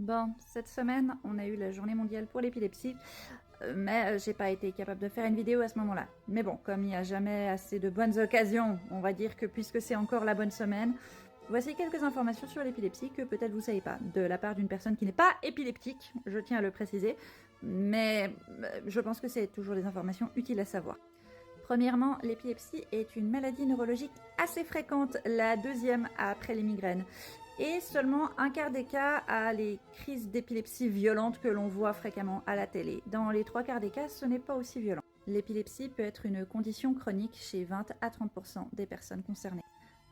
Bon, cette semaine, on a eu la journée mondiale pour l'épilepsie, mais j'ai pas été capable de faire une vidéo à ce moment-là. Mais bon, comme il n'y a jamais assez de bonnes occasions, on va dire que puisque c'est encore la bonne semaine, voici quelques informations sur l'épilepsie que peut-être vous ne savez pas, de la part d'une personne qui n'est pas épileptique, je tiens à le préciser, mais je pense que c'est toujours des informations utiles à savoir. Premièrement, l'épilepsie est une maladie neurologique assez fréquente, la deuxième après les migraines. Et seulement un quart des cas a les crises d'épilepsie violentes que l'on voit fréquemment à la télé. Dans les trois quarts des cas, ce n'est pas aussi violent. L'épilepsie peut être une condition chronique chez 20 à 30% des personnes concernées.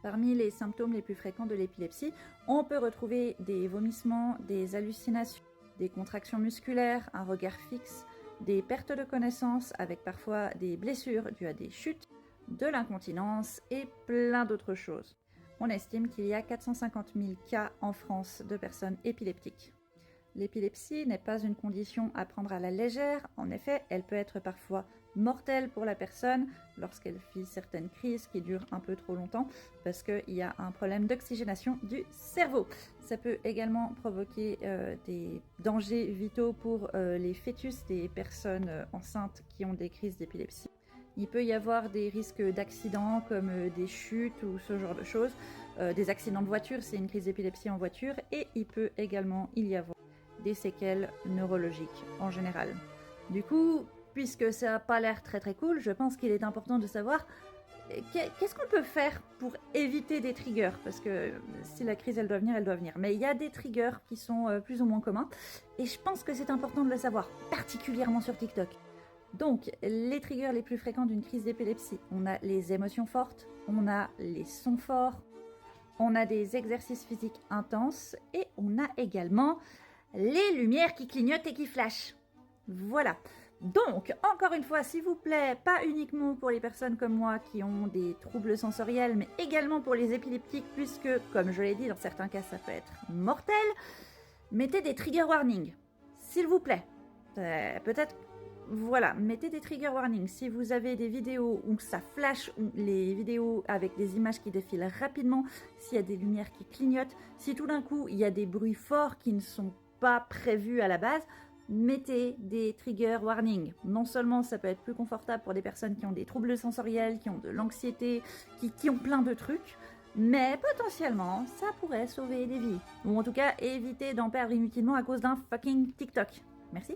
Parmi les symptômes les plus fréquents de l'épilepsie, on peut retrouver des vomissements, des hallucinations, des contractions musculaires, un regard fixe, des pertes de connaissance avec parfois des blessures dues à des chutes, de l'incontinence et plein d'autres choses. On estime qu'il y a 450 000 cas en France de personnes épileptiques. L'épilepsie n'est pas une condition à prendre à la légère. En effet, elle peut être parfois mortelle pour la personne lorsqu'elle vit certaines crises qui durent un peu trop longtemps parce qu'il y a un problème d'oxygénation du cerveau. Ça peut également provoquer des dangers vitaux pour les fœtus des personnes enceintes qui ont des crises d'épilepsie. Il peut y avoir des risques d'accidents comme des chutes ou ce genre de choses, des accidents de voiture, c'est une crise d'épilepsie en voiture, et il peut également y avoir des séquelles neurologiques en général. Du coup, puisque ça n'a pas l'air très cool, je pense qu'il est important de savoir qu'est-ce qu'on peut faire pour éviter des triggers, parce que si la crise elle doit venir. Mais il y a des triggers qui sont plus ou moins communs, et je pense que c'est important de le savoir, particulièrement sur TikTok. Donc, les triggers les plus fréquents d'une crise d'épilepsie, on a les émotions fortes, on a les sons forts, on a des exercices physiques intenses et on a également les lumières qui clignotent et qui flashent. Voilà. Donc, encore une fois, s'il vous plaît, pas uniquement pour les personnes comme moi qui ont des troubles sensoriels, mais également pour les épileptiques, puisque, comme je l'ai dit, dans certains cas, ça peut être mortel, mettez des trigger warnings, s'il vous plaît. Peut-être... Voilà, mettez des trigger warnings. Si vous avez des vidéos où ça flash, ou les vidéos avec des images qui défilent rapidement, s'il y a des lumières qui clignotent, si tout d'un coup il y a des bruits forts qui ne sont pas prévus à la base, mettez des trigger warnings. Non seulement ça peut être plus confortable pour des personnes qui ont des troubles sensoriels, qui ont de l'anxiété, qui ont plein de trucs, mais potentiellement ça pourrait sauver des vies. Ou en tout cas éviter d'en perdre inutilement à cause d'un fucking TikTok. Merci.